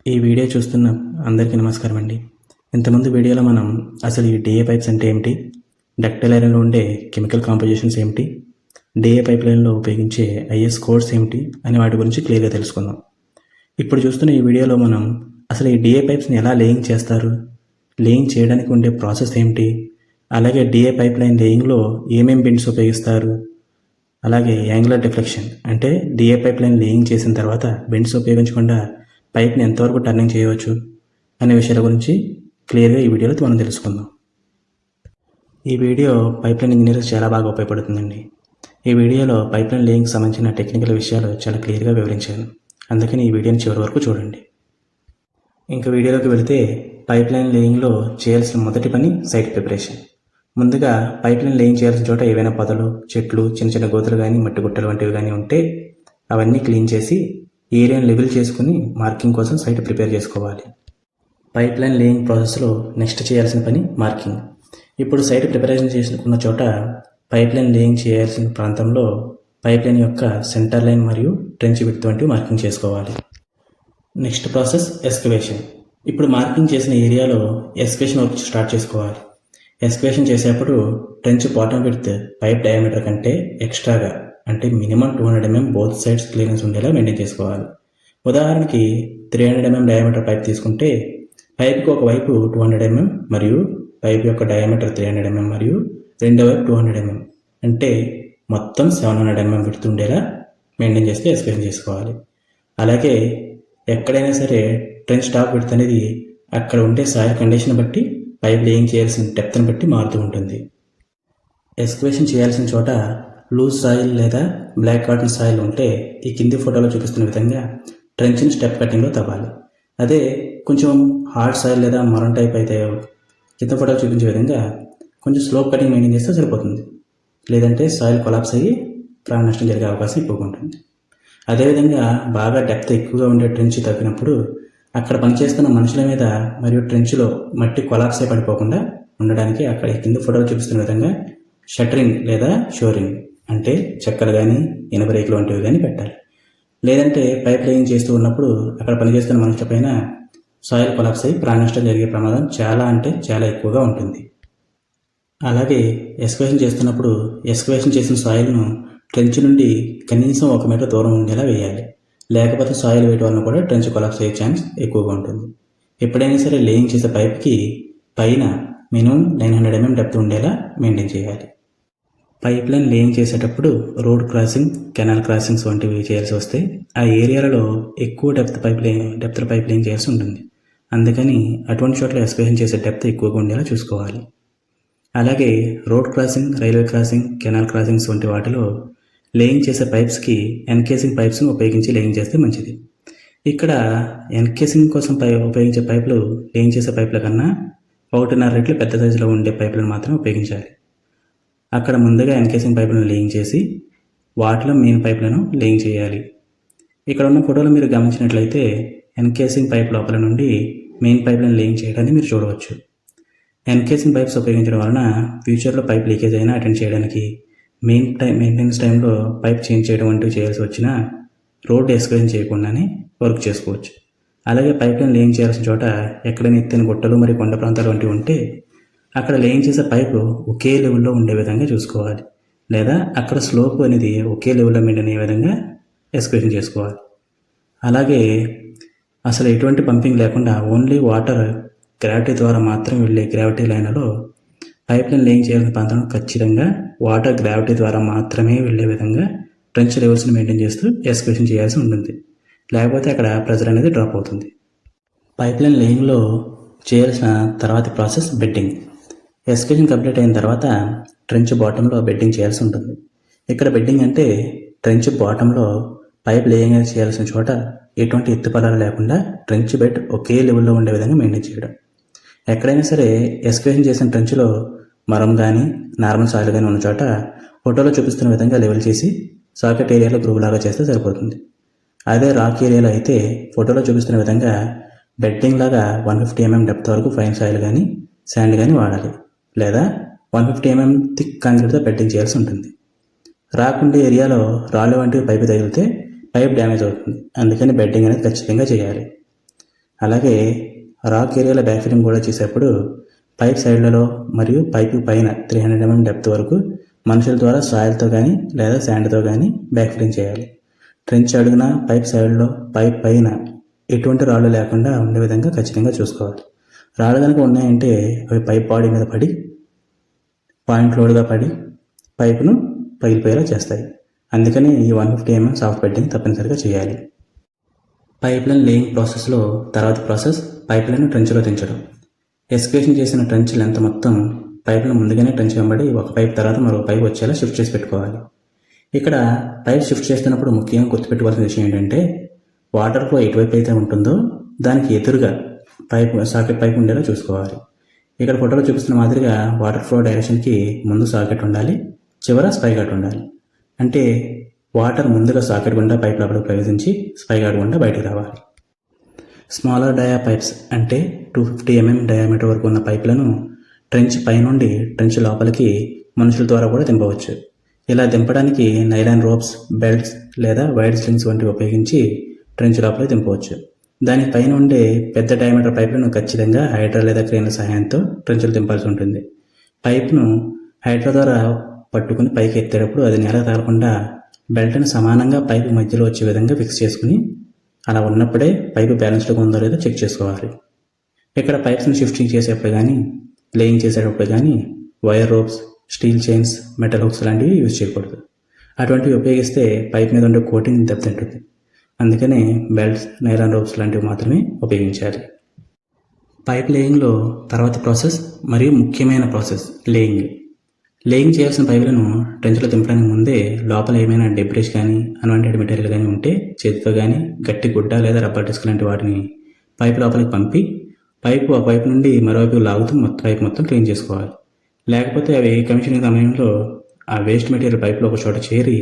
ఈ వీడియో చూస్తున్న అందరికీ నమస్కారం అండి. ఇంతకుముందు వీడియోలో మనం అసలు ఈ డిఏ పైప్స్ అంటే ఏమిటి, డక్టైల్ ఐరన్లో ఉండే కెమికల్ కాంపోజిషన్స్ ఏమిటి, డిఏ పైప్ లైన్లో ఉపయోగించే ఐఎస్ కోడ్స్ ఏమిటి అనే వాటి గురించి క్లియర్గా తెలుసుకుందాం. ఇప్పుడు చూస్తున్న ఈ వీడియోలో మనం అసలు ఈ డిఏ పైప్స్ని ఎలా లేయింగ్ చేస్తారు, లేయింగ్ చేయడానికి ఉండే ప్రాసెస్ ఏమిటి, అలాగే డిఏ పైప్ లైన్ లేయింగ్లో ఏమేం బిండ్స్ ఉపయోగిస్తారు, అలాగే యాంగులర్ డిఫ్లెక్షన్ అంటే డిఏ పైప్ లైన్ లేయింగ్ చేసిన తర్వాత బెండ్స్ ఉపయోగించకుండా పైప్ని ఎంతవరకు టర్నింగ్ చేయవచ్చు అనే విషయాల గురించి క్లియర్గా ఈ వీడియోలో మనం తెలుసుకుందాం. ఈ వీడియో పైప్ లైన్ ఇంజనీర్స్ చాలా బాగా ఉపయోగపడుతుందండి. ఈ వీడియోలో పైప్ లైన్ లేయింగ్కి సంబంధించిన టెక్నికల్ విషయాలు చాలా క్లియర్గా వివరించాను. అందుకని ఈ వీడియోని చివరి వరకు చూడండి. ఇంకా వీడియోలోకి వెళితే పైప్ లైన్ లేయింగ్లో చేయాల్సిన మొదటి పని సైట్ ప్రిపరేషన్. ముందుగా పైప్ లైన్ లేయింగ్ చేయాల్సిన చోట ఏవైనా పొదలు, చెట్లు, చిన్న చిన్న గోతులు కానీ మట్టి గుట్టలు వంటివి కానీ ఉంటే అవన్నీ క్లీన్ చేసి ఏరియాని లెవెల్ చేసుకుని మార్కింగ్ కోసం సైట్ ప్రిపేర్ చేసుకోవాలి. పైప్ లైన్ లేయింగ్ ప్రాసెస్లో నెక్స్ట్ చేయాల్సిన పని మార్కింగ్. ఇప్పుడు సైట్ ప్రిపరేషన్ చేసుకున్న చోట పైప్ లైన్ లేయింగ్ చేయాల్సిన ప్రాంతంలో పైప్ లైన్ యొక్క సెంటర్ లైన్ మరియు ట్రెంచ్ విడ్త్ వంటివి మార్కింగ్ చేసుకోవాలి. Next process excavation. ఇప్పుడు మార్కింగ్ చేసిన ఏరియాలో ఎస్కవేషన్ వర్క్ స్టార్ట్ చేసుకోవాలి. ఎస్కవేషన్ చేసేప్పుడు trench bottom width pipe diameter కంటే ఎక్స్ట్రాగా అంటే minimum 200 mm both sides clearance ఉండేలా మెయింటైన్ చేసుకోవాలి. ఉదాహరణకి 300 mm డయామీటర్ పైప్ తీసుకుంటే పైప్కి ఒక వైపు 200 mm మరియు పైప్ యొక్క డయామీటర్ 300 mm మరియు రెండో వైపు 200 mm అంటే మొత్తం 700 mm విడ్త్ ఉండేలా మెయింటైన్ చేస్తే ఎస్కవేషన్ చేసుకోవాలి. అలాగే ఎక్కడైనా సరే ట్రెంచ్ టాప్ విడ్త్ అనేది అక్కడ ఉండే సాయిల్ కండిషన్ బట్టి పైప్ లేయింగ్ చేయాల్సిన డెప్త్ని బట్టి మారుతూ ఉంటుంది. ఎస్కవేషన్ చేయాల్సిన చోట లూజ్ సాయిల్ లేదా బ్లాక్ కాటన్ సాయిల్ ఉంటే ఈ కింది ఫోటోలో చూపిస్తున్న విధంగా ట్రెంచ్ని స్టెప్ కటింగ్లో తవ్వాలి. అదే కొంచెం హార్డ్ సాయిల్ లేదా మరం టైప్ అయితే కింద ఫోటోలో చూపించే విధంగా కొంచెం స్లోప్ కటింగ్ మెయింటైన్ చేస్తే సరిపోతుంది. లేదంటే సాయిల్ కొలాప్స్ అయ్యి ప్రాణ నష్టం జరిగే అవకాశం ఎక్కువగా ఉంటుంది. అదేవిధంగా బాగా డెప్త్ ఎక్కువగా ఉండే ట్రెంచ్ తవ్వినప్పుడు అక్కడ పనిచేస్తున్న మనుషుల మీద మరియు ట్రెంచ్లో మట్టి కొలాప్స్ అయి పడిపోకుండా ఉండడానికి అక్కడ కింద ఫోటోలో చూపిస్తున్న విధంగా షట్టరింగ్ లేదా షోరింగ్ అంటే చెక్కలు కానీ ఇనుప రేకులు వంటివి కానీ పెట్టాలి. లేదంటే పైప్ లేయింగ్ చేస్తూ ఉన్నప్పుడు అక్కడ పనిచేస్తున్న మనుషుల పైన సాయిల్ కొలాప్స్ అయ్యి ప్రాణ నష్టం జరిగే ప్రమాదం చాలా అంటే చాలా ఎక్కువగా ఉంటుంది. అలాగే ఎస్కవేషన్ చేస్తున్నప్పుడు ఎస్కవేషన్ చేసిన సాయిల్ను ట్రెంచ్ నుండి కనీసం 1 మీటర్ దూరం ఉండేలా వేయాలి. లేకపోతే సాయిల్ వెయిట్ వలన కూడా ట్రెంచ్ కొలాప్స్ అయ్యే ఛాన్స్ ఎక్కువగా ఉంటుంది. ఎప్పుడైనా సరే లేయింగ్ చేసే పైప్కి పైన మినిమం 900 mm డెప్త్ ఉండేలా మెయింటైన్ చేయాలి. పైప్ లైన్ లేయింగ్ చేసేటప్పుడు రోడ్ క్రాసింగ్, కెనాల్ క్రాసింగ్స్ వంటివి చేయాల్సి వస్తే ఆ ఏరియాలలో ఎక్కువ డెప్త్ పైప్ లేయింగ్ చేయాల్సి ఉంటుంది. అందుకని అటువంటి చోట్ల ఎస్కవేషన్ చేసే డెప్త్ ఎక్కువగా ఉండేలా చూసుకోవాలి. అలాగే road crossing, railway crossing, canal crossings వంటి వాటిలో లేయింగ్ చేసే పైప్స్కి ఎన్కేసింగ్ పైప్స్ను ఉపయోగించి లేయింగ్ చేస్తే మంచిది. ఇక్కడ ఎన్కేసింగ్ కోసం ఉపయోగించే పైపులు లేయింగ్ చేసే పైపుల కన్నా 1.5 రెట్లు పెద్ద సైజులో ఉండే పైపులను మాత్రమే ఉపయోగించాలి. అక్కడ ముందుగా ఎన్కేసింగ్ పైపులను లేయింగ్ చేసి వాటిలో మెయిన్ పైపులను లేయింగ్ చేయాలి. ఇక్కడ ఉన్న ఫోటోలు మీరు గమనించినట్లయితే ఎన్కేసింగ్ పైప్ లోపల నుండి మెయిన్ పైపులను లేయింగ్ చేయడాన్ని మీరు చూడవచ్చు. ఎన్కేసింగ్ పైప్స్ ఉపయోగించడం వలన ఫ్యూచర్లో పైప్ లీకేజ్ అయినా అటెండ్ చేయడానికి, మెయింటెనెన్స్ టైంలో పైప్ చేంజ్ చేయడం వంటివి చేయాల్సి వచ్చినా రోడ్ ఎస్కవేషన్ చేయకుండానే వర్క్ చేసుకోవచ్చు. అలాగే పైప్ లైన్ లేయింగ్ చేయాల్సిన చోట ఎక్కడైనా ఎత్తైన గుట్టలు మరియు కొండ ప్రాంతాలు వంటివి ఉంటే అక్కడ లేయింగ్ చేసే పైపు ఒకే లెవెల్లో ఉండే విధంగా చూసుకోవాలి. లేదా అక్కడ స్లోప్ అనేది ఒకే లెవెల్లో మెయింటైన్ అయ్యే విధంగా ఎస్కవేషన్ చేసుకోవాలి. అలాగే అసలు ఎటువంటి పంపింగ్ లేకుండా ఓన్లీ వాటర్ గ్రావిటీ ద్వారా మాత్రమే వెళ్ళే గ్రావిటీ లైన్లో పైప్ లైన్ లేయింగ్ చేయాల్సిన ప్రాంతంలో ఖచ్చితంగా వాటర్ గ్రావిటీ ద్వారా మాత్రమే వెళ్ళే విధంగా ట్రెంచ్ లెవెల్స్ని మెయింటైన్ చేస్తూ ఎస్కవేషన్ చేయాల్సి ఉంటుంది. లేకపోతే అక్కడ ప్రెజర్ అనేది డ్రాప్ అవుతుంది. పైప్ లైన్ లేయింగ్లో చేయాల్సిన తర్వాతి ప్రాసెస్ బెడ్డింగ్. ఎస్కవేషన్ కంప్లీట్ అయిన తర్వాత ట్రెంచ్ బాటంలో బెడ్డింగ్ చేయాల్సి ఉంటుంది. ఇక్కడ బెడ్డింగ్ అంటే ట్రెంచ్ బాటంలో పైప్ లేయింగ్ చేయాల్సిన చోట ఎటువంటి ఎత్తుపల్లాలు లేకుండా ట్రెంచ్ బెడ్ ఒకే లెవెల్లో ఉండే విధంగా మెయింటైన్ చేయడం. ఎక్కడైనా సరే ఎస్కవేషన్ చేసిన ట్రెంచ్లో మరం కానీ నార్మల్ సాయిల్ కానీ ఉన్న చోట ఫోటోలో చూపిస్తున్న విధంగా లెవెల్ చేసి సాకెట్ ఏరియాలో గ్రూవ్ లాగా చేస్తే సరిపోతుంది. అదే రాక్ ఏరియాలో అయితే ఫోటోలో చూపిస్తున్న విధంగా బెడ్డింగ్ లాగా 150 mm డెప్త్ వరకు ఫైన్ సాయిల్ కానీ శాండ్ కానీ వాడాలి. లేదా 150 mm థిక్ కాంక్రీట్తో బెడ్డింగ్ చేయాల్సి ఉంటుంది. రాక్ ఉండే ఏరియాలో రాళ్ళు వంటివి పైపు తగిలితే పైప్ డ్యామేజ్ అవుతుంది. అందుకని బెడ్డింగ్ అనేది ఖచ్చితంగా చేయాలి. అలాగే రాక్ ఏరియాలో బ్యాక్ ఫిల్లింగ్ కూడా చేసేటప్పుడు పైప్ సైడ్లలో మరియు పైపు పైన 300 mm డెప్త్ వరకు మనుషుల ద్వారా సాయిల్తో కానీ లేదా శాండ్తో కానీ బ్యాక్ ఫిల్లింగ్ చేయాలి. ట్రెంచ్ అడుగున పైప్ సైడ్లో పైప్ పైన ఎటువంటి రాళ్ళు లేకుండా ఉండే విధంగా ఖచ్చితంగా చూసుకోవాలి. రాళ్ళు కనుక ఉన్నాయంటే అవి పైప్ బాడీ మీద పడి పాయింట్ లోడ్గా పడి పైపును పగిలిపోయేలా చేస్తాయి. అందుకని ఈ 150 mm సాఫ్ట్ బెడ్డింగ్ తప్పనిసరిగా చేయాలి. పైప్ లైన్ లేయింగ్ ప్రాసెస్లో తర్వాత ప్రాసెస్ పైప్ లైన్ ట్రెంచ్లో దించడం. ఎస్కవేషన్ చేసిన ట్రెంచ్ లెంత్ మొత్తం పైపును ముందుగానే ట్రెంచ్ వెంబడి ఒక పైప్ తర్వాత మరో పైప్ వచ్చేలా షిఫ్ట్ చేసి పెట్టుకోవాలి. ఇక్కడ పైప్ షిఫ్ట్ చేస్తున్నప్పుడు ముఖ్యంగా గుర్తుపెట్టుకోవాల్సిన విషయం ఏంటంటే వాటర్ ఫ్లో ఎటువైపు అయితే ఉంటుందో దానికి ఎదురుగా సాకెట్ పైప్ ఉండేలా చూసుకోవాలి. ఇక్కడ ఫోటోలో చూపిస్తున్న మాదిరిగా వాటర్ ఫ్లో డైరెక్షన్కి ముందు సాకెట్ ఉండాలి, చివర స్పై గార్డ్ ఉండాలి. అంటే వాటర్ ముందుగా సాకెట్ గుండా పైప్ లోపలికి ప్రవేశించి స్పై గార్డ్ గుండా బయటకు రావాలి. స్మాలర్ డయా పైప్స్ అంటే 250 mm డయామీటర్ వరకు ఉన్న పైపులను ట్రెంచ్ పైనుండి ట్రెంచ్ లోపలికి మనుషుల ద్వారా కూడా దింపవచ్చు. ఇలా దింపడానికి నైలాన్ రోప్స్, బెల్ట్స్ లేదా వైడ్ స్లింగ్స్ వంటివి ఉపయోగించి ట్రెంచ్ లోపలికి దింపవచ్చు. దాని పైన ఉండే పెద్ద డయామీటర్ పైపులను ఖచ్చితంగా హైడ్రా లేదా క్రేన్ల సహాయంతో ట్రెంచ్లు దింపాల్సి ఉంటుంది. పైప్ను హైడ్రా ద్వారా పట్టుకుని పైకి ఎత్తేటప్పుడు అది నేల తగలకుండా బెల్ట్ను సమానంగా పైపు మధ్యలో వచ్చే విధంగా ఫిక్స్ చేసుకుని అలా ఉన్నప్పుడే పైపు బ్యాలెన్స్డ్గా ఉందో లేదో చెక్ చేసుకోవాలి. ఇక్కడ పైప్స్ని షిఫ్టింగ్ చేసేటప్పుడు కానీ లేయింగ్ చేసేటప్పుడు కానీ wire ropes, steel chains, metal hooks లాంటివి యూజ్ చేయకూడదు. అటువంటివి ఉపయోగిస్తే పైప్ మీద ఉండే కోటింగ్ దెబ్బతింటుంది. అందుకనే బెల్ట్స్, నైలాన్ రోప్స్ లాంటివి మాత్రమే ఉపయోగించాలి. పైప్ లేయింగ్లో తర్వాత ప్రాసెస్ మరియు ముఖ్యమైన ప్రాసెస్ లేయింగ్ చేయాల్సిన పైపులను ట్రెంచ్లో దింపడానికి ముందే లోపల ఏమైనా డెబ్రిస్ కానీ అన్వాంటెడ్ మెటీరియల్ కానీ ఉంటే చేతితో కానీ గట్టి గుడ్డ లేదా రబ్బర్ డిస్క్ లాంటి వాటిని పైపు లోపలికి పంపి ఒక పైపు నుండి మరోవైపు లాగుతూ పైపు మొత్తం క్లీన్ చేసుకోవాలి. లేకపోతే అవి కమిషనింగ్ సమయంలో ఆ వేస్ట్ మెటీరియల్ పైపులో ఒక చోట చేరి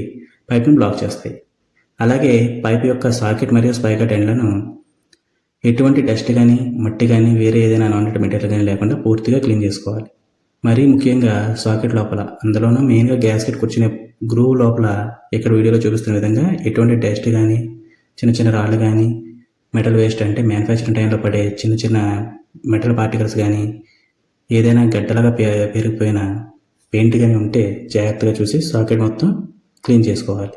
పైపును బ్లాక్ చేస్తాయి. అలాగే పైపు యొక్క సాకెట్ మరియు స్పైకట్ ఎండ్లను ఎటువంటి డస్ట్ కానీ మట్టి కానీ వేరే ఏదైనా అన్వాంటెడ్ మెటీరియల్ కానీ లేకుండా పూర్తిగా క్లీన్ చేసుకోవాలి. మరీ ముఖ్యంగా సాకెట్ లోపల, అందులోనూ మెయిన్గా గ్యాస్కెట్ కూర్చునే గ్రూవ్ లోపల ఇక్కడ వీడియోలో చూపిస్తున్న విధంగా ఎటువంటి డస్ట్ కానీ చిన్న చిన్న రాళ్ళు కానీ మెటల్ వేస్ట్ అంటే మ్యానుఫ్యాక్చరింగ్ టైంలో పడే చిన్న చిన్న మెటల్ పార్టికల్స్ కానీ ఏదైనా గడ్డలాగా పెరిగిపోయిన పెయింట్ కానీ ఉంటే జాగ్రత్తగా చూసి సాకెట్ మొత్తం క్లీన్ చేసుకోవాలి.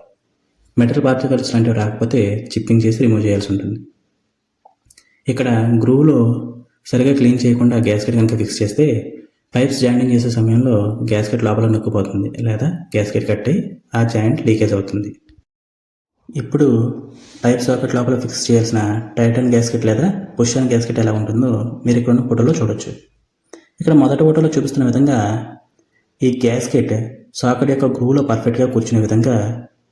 మెటల్ పార్టికల్స్ లాంటివి రాకపోతే చిప్పింగ్ చేసి రిమూవ్ చేయాల్సి ఉంటుంది. ఇక్కడ గ్రూవ్లో సరిగా క్లీన్ చేయకుండా గ్యాస్కెట్ కనుక ఫిక్స్ చేస్తే పైప్స్ జాయింటింగ్ చేసే సమయంలో గ్యాస్కెట్ లోపల నొక్కిపోతుంది లేదా గ్యాస్కెట్ కట్టి ఆ జాయింట్ లీకేజ్ అవుతుంది. ఇప్పుడు పైప్ సాకెట్ లోపల ఫిక్స్ చేయాల్సిన టైటన్ గ్యాస్కెట్ లేదా పుష్ ఆన్ గ్యాస్కెట్ ఎలా ఉంటుందో మీరు ఇక్కడ ఉన్న ఫోటోలో చూడొచ్చు. ఇక్కడ మొదటి ఫోటోలో చూపిస్తున్న విధంగా ఈ గ్యాస్కెట్ సాకెట్ యొక్క గ్రూవ్లో పర్ఫెక్ట్గా కూర్చునే విధంగా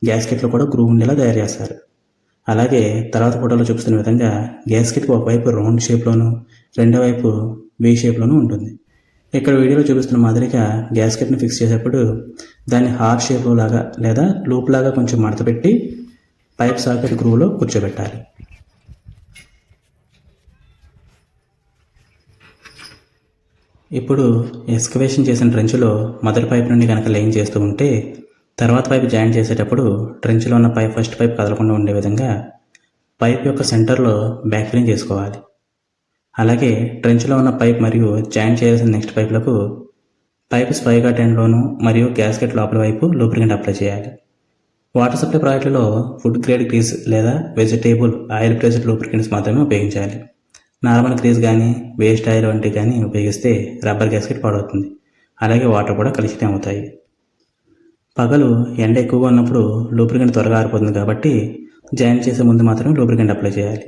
గ్యాస్కెట్లో కూడా గ్రూవ్ ఉండేలా తయారు చేస్తారు. అలాగే తర్వాత ఫోటోలో చూపిస్తున్న విధంగా గ్యాస్కెట్కి ఒకవైపు రౌండ్ షేప్లోను రెండో వైపు వీ షేప్లోనూ ఉంటుంది. ఇక్కడ వీడియోలో చూపిస్తున్న మాదిరిగా గ్యాస్కెట్ని ఫిక్స్ చేసేటప్పుడు దాన్ని హార్ట్ షేప్లో లాగా లేదా లూప్ లాగా కొంచెం మడత పెట్టి పైప్ సాకెట్ గ్రూవ్లో కూర్చోబెట్టాలి. ఇప్పుడు ఎక్స్కవేషన్ చేసిన ట్రెంచ్లో మొదటి పైప్ నుండి కనుక లేయింగ్ చేస్తూ ఉంటే తర్వాత పైప్ జాయింట్ చేసేటప్పుడు ట్రెంచ్లో ఉన్న ఫస్ట్ పైప్ కదలకుండా ఉండే విధంగా పైప్ యొక్క సెంటర్లో బ్యాక్ ఫిల్లింగ్ చేసుకోవాలి. అలాగే ట్రెంచ్లో ఉన్న పైప్ మరియు జాయింట్ చేయాల్సిన నెక్స్ట్ పైపులకు పైప్ స్పైగాట్ ఎండ్లోను మరియు గ్యాస్కెట్ లోపల వైపు లూబ్రికెంట్ అప్లై చేయాలి. వాటర్ సప్లై ప్రాజెక్టులో ఫుడ్ గ్రేడ్ గ్రీస్ లేదా వెజిటేబుల్ ఆయిల్ ప్రెస్డ్ లూబ్రికెంట్స్ మాత్రమే ఉపయోగించాలి. నార్మల్ గ్రీస్ కానీ వేస్ట్ ఆయిల్ వంటివి కానీ ఉపయోగిస్తే రబ్బర్ గ్యాస్కెట్ పాడవుతుంది. అలాగే వాటర్ కూడా కలుషితం అవుతాయి. పగలు ఎండ ఎక్కువగా ఉన్నప్పుడు లూబ్రికెంట్ త్వరగా ఆరిపోతుంది కాబట్టి జాయింట్ చేసే ముందు మాత్రమే లూబ్రికెంట్ అప్లై చేయాలి.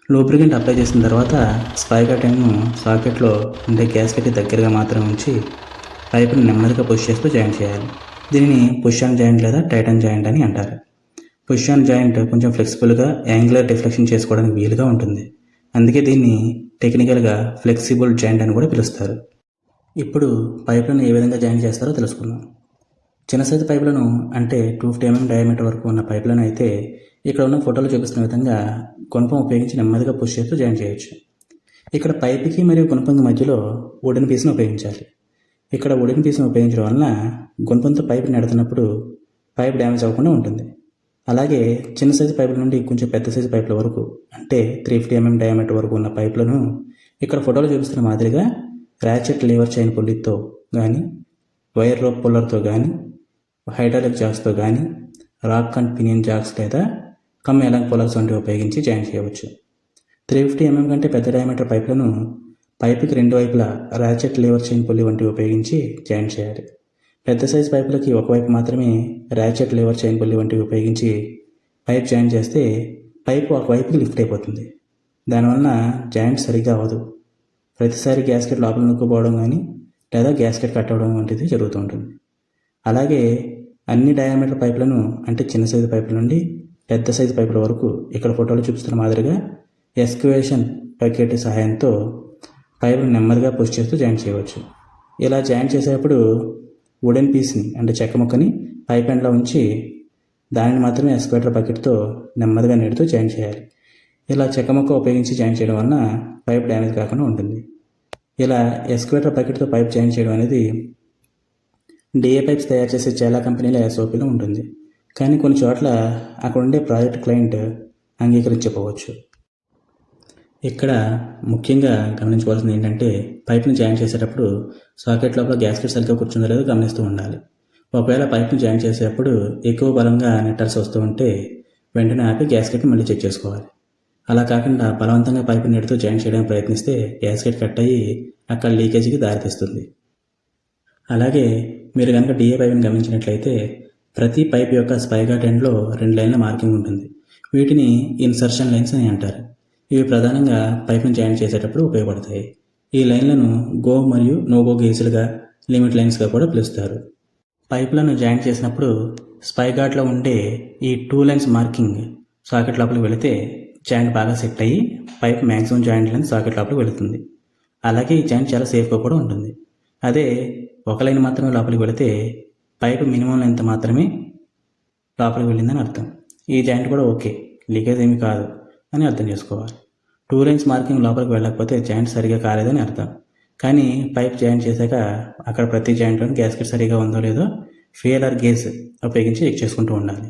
లూబ్రికెంట్ అప్లై చేసిన తర్వాత స్పైగాట్ ఎండ్ను సాకెట్లో ఉండే గ్యాస్కెట్ దగ్గరగా మాత్రం ఉంచి పైపును నెమ్మదిగా పుష్ చేస్తూ జాయింట్ చేయాలి. దీనిని పుష్ ఆన్ జాయింట్ లేదా టైటన్ జాయింట్ అని అంటారు. పుష్ ఆన్ జాయింట్ కొంచెం ఫ్లెక్సిబుల్గా యాంగులర్ డిఫ్లెక్షన్ చేసుకోవడానికి వీలుగా ఉంటుంది. అందుకే దీన్ని టెక్నికల్గా ఫ్లెక్సిబుల్ జాయింట్ అని కూడా పిలుస్తారు. ఇప్పుడు పైపులను ఏ విధంగా జాయింట్ చేస్తారో తెలుసుకుందాం. చిన్న సైజు పైపులను అంటే 250 mm డయామీటర్ వరకు ఉన్న పైపులను అయితే ఇక్కడ ఉన్న ఫోటోలో చూపిస్తున్న విధంగా గుణపం ఉపయోగించి నెమ్మదిగా పుష్ చేస్తూ జాయింట్ చేయొచ్చు. ఇక్కడ పైపుకి మరియు గుణపంకి మధ్యలో వుడెన్ పీస్ను ఉపయోగించాలి. ఇక్కడ వుడెన్ పీస్ను ఉపయోగించడం వలన గుణపంతో పైపు నెడుతున్నప్పుడు పైప్ డ్యామేజ్ అవ్వకుండా ఉంటుంది. అలాగే చిన్న సైజు పైపుల నుండి కొంచెం పెద్ద సైజు పైపుల వరకు అంటే 350 mm డయామీటర్ వరకు ఉన్న పైపులను ఇక్కడ ఫోటోలో చూపిస్తున్న మాదిరిగా ర్యాచెట్ లీవర్ చైన్ పుల్లితో కానీ వైర్ రోప్ పుల్లర్తో కానీ హైడ్రాలిక్ జాక్స్తో కానీ రాక్ అండ్ పినియన్ జాక్స్ లేదా కమ్ ఎలాంగ్ పుల్లర్స్ వంటివి ఉపయోగించి జాయిన్ చేయవచ్చు. 350 mm కంటే పెద్ద డయామీటర్ పైపులను పైపుకి రెండు వైపులా ర్యాచెట్ లీవర్ చైన్ పుల్లి వంటివి ఉపయోగించి జాయిన్ చేయాలి. పెద్ద సైజు పైపులకి ఒకవైపు మాత్రమే ర్యాచెట్ లీవర్ చైన్ పుల్లి వంటివి ఉపయోగించి పైప్ జాయిన్ చేస్తే పైపు ఒకవైపుకి లిఫ్ట్ అయిపోతుంది. దానివల్ల జాయింట్ సరిగ్గా అవ్వదు. ప్రతిసారి గ్యాస్కెట్ లోపల నొక్కుపోవడం కానీ లేదా గ్యాస్కెట్ కట్ అవ్వడం వంటిది జరుగుతూ ఉంటుంది. అలాగే అన్ని డయామీటర్ పైపులను అంటే చిన్న సైజు పైపుల నుండి పెద్ద సైజు పైపుల వరకు ఇక్కడ ఫోటోలో చూపిస్తున్న మాదిరిగా ఎస్క్వేషన్ బకెట్ సహాయంతో పైపును నెమ్మదిగా పుష్ చేస్తూ జాయిన్ చేయవచ్చు. ఇలా జాయిన్ చేసేటప్పుడు వుడెన్ పీస్ని అంటే చెక్క ముక్కని పైప్ ఎండ్లో ఉంచి దానిని మాత్రమే ఎస్క్వేటర్ బకెట్తో నెమ్మదిగా నెడుతూ జాయిన్ చేయాలి. ఇలా చెక్క ముక్క ఉపయోగించి జాయిన్ చేయడం వలన పైప్ డ్యామేజ్ కాకుండా ఉంటుంది. ఇలా ఎస్క్వేటర్ బకెట్తో పైప్ జాయిన్ చేయడం అనేది డిఏ పైప్స్ తయారు చేసే చాలా కంపెనీల SOPలో ఉంటుంది. కానీ కొన్ని చోట్ల అక్కడ ఉండే ప్రాజెక్ట్ క్లయింట్ అంగీకరించకపోవచ్చు. ఇక్కడ ముఖ్యంగా గమనించుకోవాల్సింది ఏంటంటే పైప్ని జాయిన్ చేసేటప్పుడు సాకెట్ లోపల గ్యాస్కెట్ సరిగ్గా కూర్చుందో లేదో గమనిస్తూ ఉండాలి. ఒకవేళ పైప్ని జాయిన్ చేసేటప్పుడు ఎక్కువ బలంగా నెట్టర్స్ వస్తూ ఉంటే వెంటనే ఆపి గ్యాస్కెట్ని మళ్ళీ చెక్ చేసుకోవాలి. అలా కాకుండా బలవంతంగా పైప్ని నెడుతూ జాయిన్ చేయడానికి ప్రయత్నిస్తే గ్యాస్కెట్ కట్ అయ్యి అక్కడ లీకేజీకి దారితీస్తుంది. అలాగే మీరు కనుక డిఏ పైప్ని గమనించినట్లయితే ప్రతి పైప్ యొక్క స్పైగాట్ ఎండ్లో 2 లైన్ల మార్కింగ్ ఉంటుంది. వీటిని ఇన్సర్షన్ లైన్స్ అని అంటారు. ఇవి ప్రధానంగా పైప్ని జాయిన్ చేసేటప్పుడు ఉపయోగపడతాయి. ఈ లైన్లను గో మరియు నోగో గేజ్లుగా లిమిట్ లైన్స్గా కూడా పిలుస్తారు. పైపులను జాయిన్ చేసినప్పుడు స్పైగాట్లో ఉండే ఈ 2 లైన్స్ మార్కింగ్ సాకెట్ లోపలికి వెళితే జాయింట్ బాగా సెట్ అయ్యి pipe maximum joint length socket లోపలికి వెళుతుంది. అలాగే ఈ జాయింట్ చాలా సేఫ్గా కూడా ఉంటుంది. అదే ఒక లైన్ మాత్రమే లోపలికి వెళితే పైపు మినిమం లెంత్ మాత్రమే లోపలికి వెళ్ళిందని అర్థం. ఈ జాయింట్ కూడా ఓకే, లీకేజ్ ఏమీ కాదు అని అర్థం చేసుకోవాలి. 2 లైన్స్ మార్కింగ్ లోపలికి వెళ్ళకపోతే జాయింట్ సరిగా కాలేదని అర్థం. కానీ పైప్ జాయిన్ చేశాక అక్కడ ప్రతి జాయింట్లోని గ్యాస్కెట్ సరిగా ఉందో లేదో ఫీలర్ గేజ్ ఉపయోగించి చెక్ చేసుకుంటూ ఉండాలి.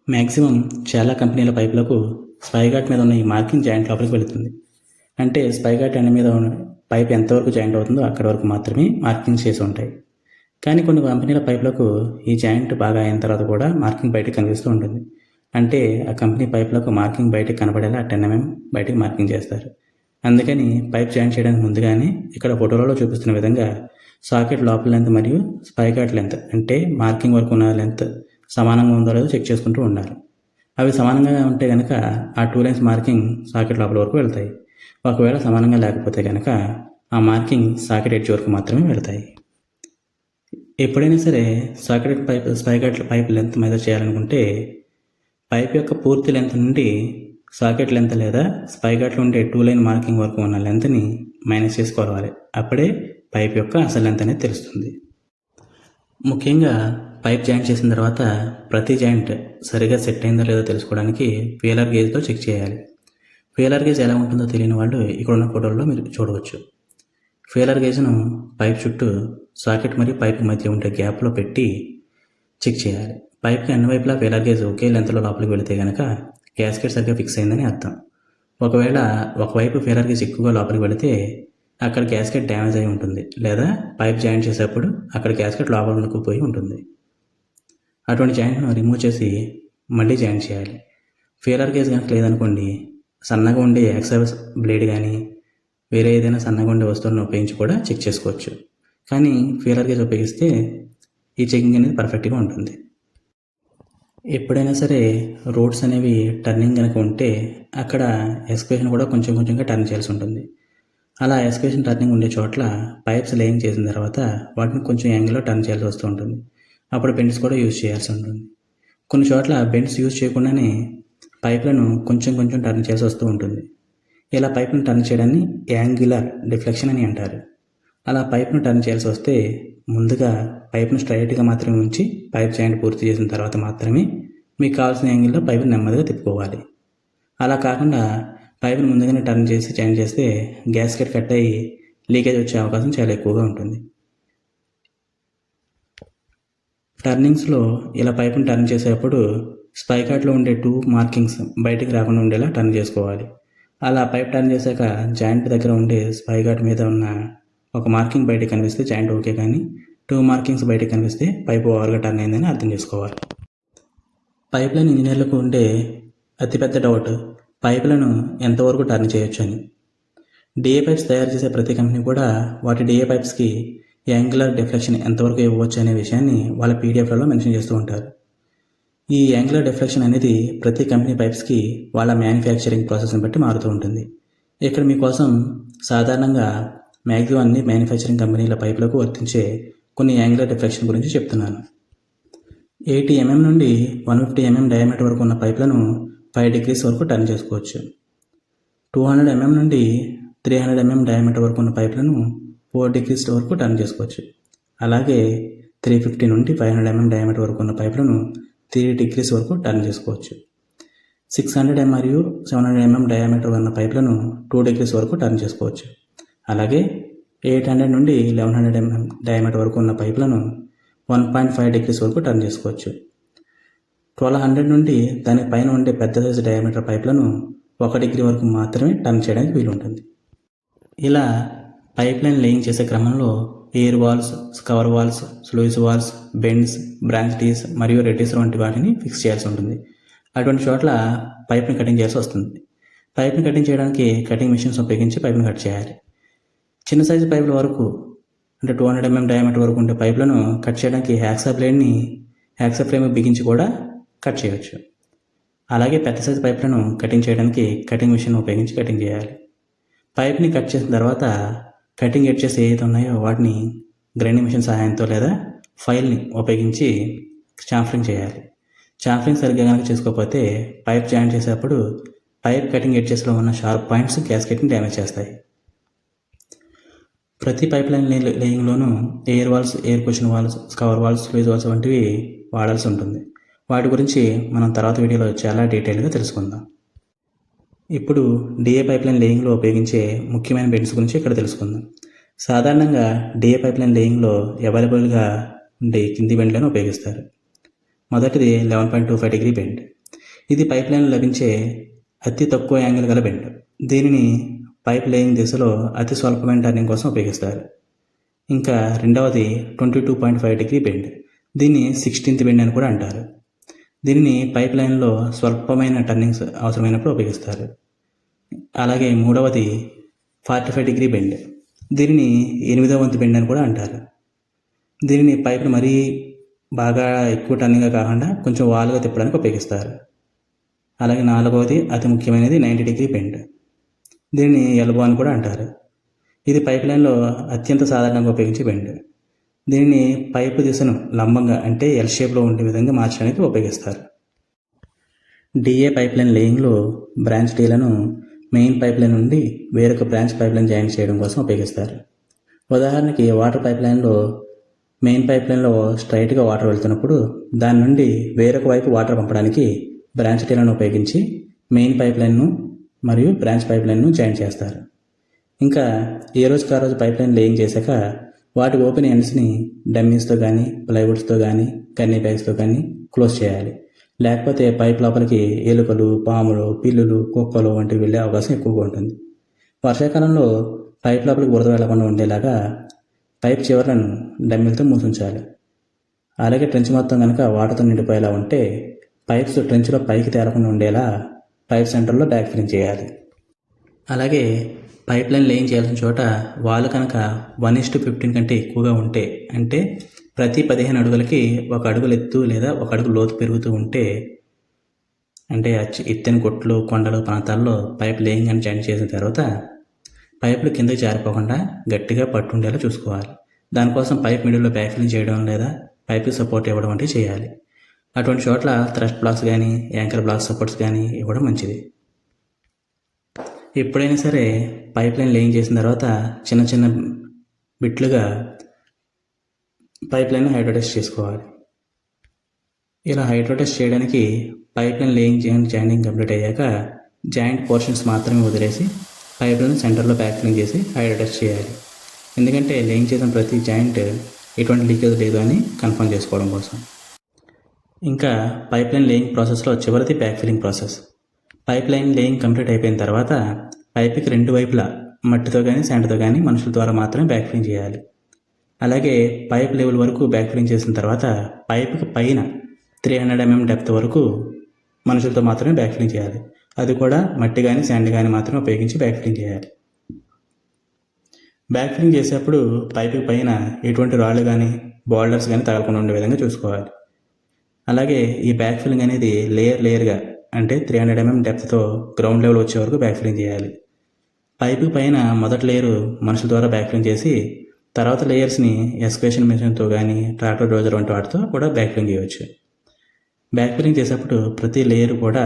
మ్యాక్సిమం చాలా కంపెనీల పైపులకు స్పైగాట్ మీద ఉన్న ఈ మార్కింగ్ జాయింట్ లోపలికి వెళుతుంది. అంటే స్పైగాట్ ఎండ్ మీద ఉన్న పైప్ ఎంతవరకు జాయింట్ అవుతుందో అక్కడి వరకు మాత్రమే మార్కింగ్ చేసి ఉంటాయి. కానీ కొన్ని కంపెనీల పైపులకు ఈ జాయింట్ బాగా అయిన తర్వాత కూడా మార్కింగ్ బయటకు కనిపిస్తూ ఉంటుంది. అంటే ఆ కంపెనీ పైపులకు మార్కింగ్ బయటకు కనబడేలా 10 mm బయటకు మార్కింగ్ చేస్తారు. అందుకని పైప్ జాయిన్ చేయడానికి ముందుగానే ఇక్కడ ఫోటోలలో చూపిస్తున్న విధంగా సాకెట్ లోపల లెంత్ మరియు స్పైగాట్ లెంత్ అంటే మార్కింగ్ వరకు ఉన్న లెంత్ సమానంగా ఉందో లేదో చెక్ చేసుకుంటూ ఉండాలి. అవి సమానంగా ఉంటే కనుక ఆ 2 లైన్స్ మార్కింగ్ సాకెట్ లోపల వరకు వెళ్తాయి. ఒకవేళ సమానంగా లేకపోతే కనుక ఆ మార్కింగ్ సాకెట్ ఎడ్జ్ వరకు మాత్రమే వెళ్తాయి. ఎప్పుడైనా సరే సాకెట్ స్పైగాట్ పైప్ లెంత్ మెజర్ చేయాలనుకుంటే పైప్ యొక్క పూర్తి లెంత్ నుండి సాకెట్ లెంత్ లేదా స్పైగాట్లో ఉండే 2 లైన్ మార్కింగ్ వరకు ఉన్న లెంత్ని మైనస్ చేసుకోవాలి. అప్పుడే పైప్ యొక్క అసలు లెంత్ అనేది తెలుస్తుంది. ముఖ్యంగా పైప్ జాయింట్ చేసిన తర్వాత ప్రతి జాయింట్ సరిగా సెట్ అయిందో లేదో తెలుసుకోవడానికి ఫీలర్ గేజ్తో చెక్ చేయాలి. ఫీలర్ గేజ్ ఎలా ఉంటుందో తెలియని వాళ్ళు ఇక్కడ ఉన్న ఫోటోల్లో మీరు చూడవచ్చు. ఫీలర్ గేజ్ను పైప్ చుట్టూ సాకెట్ మరియు పైప్ మధ్య ఉండే గ్యాప్లో పెట్టి చెక్ చేయాలి. పైప్కి అన్ని వైపులా ఫీలర్ గేజ్ ఒకే లెంత్లో లోపలికి వెళితే కనుక గ్యాస్కెట్ సరిగ్గా ఫిక్స్ అయిందని అర్థం. ఒకవేళ ఒకవైపు ఫీలర్ గేజ్ ఎక్కువగా లోపలికి వెళితే అక్కడ గ్యాస్కెట్ డ్యామేజ్ అయి ఉంటుంది, లేదా పైప్ జాయింట్ చేసేటప్పుడు అక్కడ గ్యాస్కెట్ లోపల ఉనుకుపోయి ఉంటుంది. అటువంటి జాయింట్ను రిమూవ్ చేసి మళ్ళీ జాయింట్ చేయాలి. ఫీలర్ గేజ్ కనుక లేదనుకోండి, సన్నగా ఉండే ఎక్సర్స్ బ్లేడ్ కానీ వేరే ఏదైనా సన్నగా ఉండే వస్తువులను ఉపయోగించి కూడా చెక్ చేసుకోవచ్చు. కానీ ఫీలర్ గేజ్ ఉపయోగిస్తే ఈ చెకింగ్ అనేది పర్ఫెక్ట్గా ఉంటుంది. ఎప్పుడైనా సరే రోడ్స్ అనేవి టర్నింగ్ కనుక ఉంటే అక్కడ ఎస్క్వేషన్ కూడా కొంచెం కొంచెంగా టర్న్ చేయాల్సి ఉంటుంది. అలా ఎస్క్వేషన్ టర్నింగ్ ఉండే చోట్ల పైప్స్ లేయింగ్ చేసిన తర్వాత వాటిని కొంచెం యాంగిల్లో టర్న్ చేయాల్సి వస్తూ ఉంటుంది. అప్పుడు బెండ్స్ కూడా యూజ్ చేయాల్సి ఉంటుంది. కొన్ని చోట్ల బెండ్స్ యూజ్ చేయకుండానే పైప్లను కొంచెం కొంచెం టర్న్ చేయాల్సి వస్తూ ఉంటుంది. ఇలా పైప్ను టర్న్ చేయడాన్ని యాంగులర్ డిఫ్లెక్షన్ అని అంటారు. అలా పైప్ను టర్న్ చేయాల్సి వస్తే ముందుగా పైప్ను స్ట్రైట్గా మాత్రమే ఉంచి పైప్ జాయింట్ పూర్తి చేసిన తర్వాత మాత్రమే మీకు కావాల్సిన యాంగిల్లో పైపును నెమ్మదిగా తిప్పుకోవాలి. అలా కాకుండా పైపును ముందుగానే టర్న్ చేసి జాయిన్ చేస్తే గ్యాస్కెట్ కట్ అయ్యి లీకేజ్ వచ్చే అవకాశం చాలా ఎక్కువగా ఉంటుంది. టర్నింగ్స్లో ఇలా పైపును టర్న్ చేసేటప్పుడు స్పైకాట్లో ఉండే 2 మార్కింగ్స్ బయటికి రాకుండా ఉండేలా టర్న్ చేసుకోవాలి. అలా పైప్ టర్న్ చేశాక జాయింట్ దగ్గర ఉండే స్పైకాట్ మీద ఉన్న ఒక మార్కింగ్ బయటికి కనిపిస్తే జాయింట్ ఓకే, కానీ 2 మార్కింగ్స్ బయటికి కనిపిస్తే పైప్ ఓవర్గా టర్న్ అయిందని అర్థం చేసుకోవాలి. పైప్ లైన్ ఇంజనీర్లకు ఉండే అతిపెద్ద డౌట్ పైపులను ఎంతవరకు టర్న్ చేయొచ్చు అని. డిఏ పైప్స్ తయారు చేసే ప్రతి కంపెనీ కూడా వాటి డిఏ పైప్స్కి యాంగులర్ డిఫ్లెక్షన్ ఎంతవరకు ఇవ్వచ్చు అనే విషయాన్ని వాళ్ళ పీడిఎఫ్లలో మెన్షన్ చేస్తూ ఉంటారు. ఈ యాంగులర్ డిఫ్లెక్షన్ అనేది ప్రతి కంపెనీ పైప్స్కి వాళ్ళ మ్యానుఫ్యాక్చరింగ్ ప్రాసెస్ని బట్టి మారుతూ ఉంటుంది. ఇక్కడ మీకోసం సాధారణంగా మ్యాక్సిమం అన్ని మ్యానుఫ్యాక్చరింగ్ కంపెనీల పైపులకు వర్తించే కొన్ని యాంగులర్ డిఫ్లెక్షన్ గురించి చెప్తున్నాను. 80 mm నుండి 150 mm డయామీటర్ వరకు ఉన్న పైపులను 5 degrees వరకు టర్న్ చేసుకోవచ్చు. 200 mm నుండి 300 mm డయామీటర్ వరకు ఉన్న పైపులను 4 degrees వరకు టర్న్ చేసుకోవచ్చు. అలాగే 350 నుండి 500 mm డయామీటర్ వరకు ఉన్న పైపులను 3 degrees వరకు టర్న్ చేసుకోవచ్చు. 600 మరియు 700 mm డయామీటర్ ఉన్న పైపులను 2 degrees వరకు టర్న్ చేసుకోవచ్చు. అలాగే 800 నుండి 1100 mm డయామీటర్ వరకు ఉన్న పైపులను 1.5 degrees వరకు టర్న్ చేసుకోవచ్చు. 1200 నుండి దాని పైన ఉండే పెద్ద సైజు డయామీటర్ పైపులను 1 degree వరకు మాత్రమే టర్న్ చేయడానికి వీలుంటుంది. ఇలా పైప్ లైన్ లేయింగ్ చేసే క్రమంలో air valves, cover valves, sluice valves, bends, branch tees మరియు రెడ్యూసర్ వంటి వాటిని ఫిక్స్ చేయాల్సి ఉంటుంది. అటువంటి చోట్ల పైప్ని కటింగ్ చేయాల్సి వస్తుంది. పైప్ని కటింగ్ చేయడానికి కటింగ్ మిషన్స్ ఉపయోగించి పైప్ని కట్ చేయాలి. చిన్న సైజు పైపుల వరకు అంటే 200 mm డయామీటర్ వరకు ఉండే పైపులను కట్ చేయడానికి హ్యాక్సా ఫ్రేమ్ బిగించి కూడా కట్ చేయవచ్చు. అలాగే పెద్ద సైజు పైపులను కటింగ్ చేయడానికి కటింగ్ మిషన్ ఉపయోగించి కటింగ్ చేయాలి. పైప్ని కట్ చేసిన తర్వాత కటింగ్ ఎడ్జెస్ ఏవైతే ఉన్నాయో వాటిని గ్రైండింగ్ మిషన్ సహాయంతో లేదా ఫైల్ని ఉపయోగించి చాంఫరింగ్ చేయాలి. చాంఫరింగ్ సరిగ్గా కనుక చేసుకోకపోతే పైప్ జాయింట్ చేసేటప్పుడు పైప్ కటింగ్ ఎడ్జెస్లో ఉన్న షార్ప్ పాయింట్స్ గ్యాస్కెట్ని డ్యామేజ్ చేస్తాయి. ప్రతి పైప్ లైన్ లేయింగ్లోనూ air valves, air cushion valves, cover valves, sluice valves వంటివి వాడాల్సి ఉంటుంది. వాటి గురించి మనం తర్వాత వీడియోలో చాలా డీటెయిల్గా తెలుసుకుందాం. ఇప్పుడు డిఏ పైప్ లైన్ లేయింగ్లో ఉపయోగించే ముఖ్యమైన బెండ్స్ గురించి ఇక్కడ తెలుసుకుందాం. సాధారణంగా డిఏ పైప్ లైన్ లేయింగ్లో అవైలబుల్గా ఉండే కింది బెండ్లను ఉపయోగిస్తారు. మొదటిది 11.25 degree బెండ్. ఇది పైప్ లైన్లో లభించే అతి తక్కువ యాంగిల్ గల బెండ్. దీనిని పైప్ లేయింగ్ దిశలో అతి స్వల్పమైన టర్నింగ్ కోసం ఉపయోగిస్తారు. ఇంకా రెండవది 22.5 degree బెండ్. దీన్ని 16th బెండ్ అని కూడా అంటారు. దీనిని పైప్ లైన్లో స్వల్పమైన టర్నింగ్స్ అవసరమైనప్పుడు ఉపయోగిస్తారు. అలాగే మూడవది 45 degree బెండ్. దీనిని 8వ వంతు బెండ్ అని కూడా అంటారు. దీనిని పైప్ను మరీ బాగా ఎక్కువ టర్నింగ్గా కాకుండా కొంచెం వాలుగా తిప్పడానికి ఉపయోగిస్తారు. అలాగే నాలుగవది అతి ముఖ్యమైనది 90 degree బెండ్. దీనిని ఎల్బో అని కూడా అంటారు. ఇది పైప్ లైన్లో అత్యంత సాధారణంగా ఉపయోగించే బెండ్. దీనిని పైపు దిశను లంబంగా అంటే ఎల్ షేప్లో ఉండే విధంగా మార్చడానికి ఉపయోగిస్తారు. డిఏ పైప్ లైన్ లేయింగ్లో బ్రాంచ్ టీలను మెయిన్ పైప్ లైన్ నుండి వేరొక బ్రాంచ్ పైప్ లైన్ జాయిన్ చేయడం కోసం ఉపయోగిస్తారు. ఉదాహరణకి వాటర్ పైప్ లైన్లో మెయిన్ పైప్ లైన్లో స్ట్రైట్గా వాటర్ వెళ్తున్నప్పుడు దాని నుండి వేరొక వైపు వాటర్ పంపడానికి బ్రాంచ్ టీలను ఉపయోగించి మెయిన్ పైప్ లైన్ను మరియు బ్రాంచ్ పైప్ లైన్ను జాయిన్ చేస్తారు. ఇంకా ఏ రోజుకి ఆ రోజు పైప్ లైన్ లేయింగ్ చేశాక వాటి ఓపెన్ ఎండ్స్ని డమ్మీస్తో కానీ, ప్లైవుడ్స్తో కానీ, గన్నీ బ్యాగ్స్తో కానీ క్లోజ్ చేయాలి. లేకపోతే పైప్ లోపలికి ఎలుకలు, పాములు, పిల్లులు, కుక్కలు వంటివి వెళ్ళే అవకాశం ఎక్కువగా ఉంటుంది. వర్షాకాలంలో పైప్ లోపలికి బురద వెళ్లకుండా ఉండేలాగా పైప్ చివరలను డమ్మీలతో మూసించాలి. అలాగే ట్రెంచ్ మొత్తం కనుక వాటర్తో నిండిపోయేలా ఉంటే పైప్స్ ట్రెంచ్లో పైకి తేలకుండా ఉండేలా పైప్ సెంటర్లో బ్యాక్ ఫిల్లింగ్ చేయాలి. అలాగే పైప్ లైన్ లేయింగ్ చేయాల్సిన చోట వాల్ కనుక 1:15 కంటే ఎక్కువగా ఉంటే, అంటే ప్రతి 15 అడుగులకి 1 అడుగు ఎత్తు లేదా 1 అడుగు లోతు పెరుగుతూ ఉంటే, అంటే ఎత్తైన కొట్లు, కొండలు ప్రాంతాల్లో పైప్ లేయింగ్ అని జాయిన్ చేసిన తర్వాత పైపులు కిందకి జారిపోకుండా గట్టిగా పట్టుండేలా చూసుకోవాలి. దానికోసం పైప్ మిడిల్లో బ్యాక్ ఫిల్లింగ్ చేయడం లేదా పైప్కి సపోర్ట్ ఇవ్వడం వంటివి చేయాలి. అటువంటి చోట్ల థ్రస్ట్ బ్లాక్స్ కానీ, యాంకర్ బ్లాక్ సపోర్ట్స్ కానీ ఇవ్వడం మంచిది. ఎప్పుడైనా సరే పైప్ లైన్ లేయింగ్ చేసిన తర్వాత చిన్న చిన్న బిట్లుగా పైప్ లైన్ హైడ్రోటెస్ట్ చేసుకోవాలి. ఇలా హైడ్రోటెస్ట్ చేయడానికి pipe line laying jointing complete అయ్యాక జాయింట్ పోర్షన్స్ మాత్రమే వదిలేసి పైప్ లైన్ సెంటర్లో బ్యాక్ ఫిల్లింగ్ చేసి హైడ్రోటెస్ట్ చేయాలి. ఎందుకంటే లేయింగ్ చేసిన ప్రతి జాయింట్ ఎటువంటి లీకేజ్ లేదు అని కన్ఫర్మ్ చేసుకోవడం కోసం. ఇంకా పైప్ లైన్ లేయింగ్ ప్రాసెస్లో చివరిది back filling process. Pipe line laying complete అయిపోయిన తర్వాత పైప్కి రెండు వైపులా మట్టితో కానీ శాండ్తో కానీ మనుషుల ద్వారా మాత్రమే బ్యాక్ ఫిల్లింగ్ చేయాలి. అలాగే పైప్ లెవెల్ వరకు బ్యాక్ ఫిల్లింగ్ చేసిన తర్వాత పైప్కి పైన 300 mm డెప్త్ వరకు మనుషులతో మాత్రమే బ్యాక్ ఫిల్లింగ్ చేయాలి. అది కూడా మట్టి కానీ శాండ్ కానీ మాత్రమే ఉపయోగించి బ్యాక్ ఫిల్లింగ్ చేయాలి. బ్యాక్ ఫిల్లింగ్ చేసేటప్పుడు పైపుకి పైన ఎటువంటి రాళ్ళు కానీ బోల్డర్స్ కానీ తగలకుండా ఉండే విధంగా చూసుకోవాలి. అలాగే ఈ బ్యాక్ ఫిల్లింగ్ అనేది లేయర్గా అంటే 300 mm డెప్త్తో గ్రౌండ్ లెవెల్ వచ్చే వరకు బ్యాక్ ఫిల్లింగ్ చేయాలి. పైపు పైన మొదటి లేయరు మనుషుల ద్వారా బ్యాక్ ఫిల్లింగ్ చేసి తర్వాత లేయర్స్ని ఎక్స్కవేషన్ మెషిన్తో కానీ ట్రాక్టర్ డోజర్ వంటి వాటితో కూడా బ్యాక్ ఫిల్లింగ్ చేయవచ్చు. బ్యాక్ ఫిల్లింగ్ చేసేటప్పుడు ప్రతి లేయర్ కూడా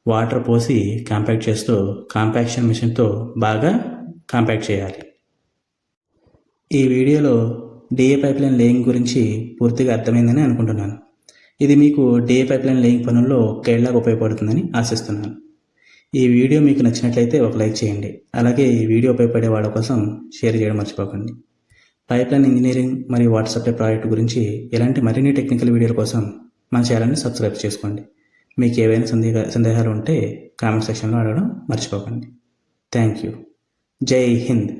వాటర్ పోసి కాంపాక్ట్ చేస్తూ కాంపాక్షన్ మిషన్తో బాగా కాంపాక్ట్ చేయాలి. ఈ వీడియోలో డిఏ పైప్ లైన్ లేయింగ్ గురించి పూర్తిగా అర్థమైందని అనుకుంటున్నాను. ఇది మీకు డిఏ పైప్ లైన్ లేయింగ్ పనుల్లో గైడ్లాగా ఉపయోగపడుతుందని ఆశిస్తున్నాను. ఈ వీడియో మీకు నచ్చినట్లయితే ఒక లైక్ చేయండి. అలాగే ఈ వీడియో ఉపయోగపడే వాళ్ళ కోసం షేర్ చేయడం మర్చిపోకండి. పైప్ లైన్ ఇంజనీరింగ్ మరియు వాటర్ సప్లై ప్రాజెక్ట్ గురించి ఇలాంటి మరిన్ని టెక్నికల్ వీడియోల కోసం మన ఛానల్ని సబ్స్క్రైబ్ చేసుకోండి. మీకు ఏవైనా సందేహాలు ఉంటే కామెంట్ సెక్షన్లో అడగడం మర్చిపోకండి. Thank you. జై హింద్.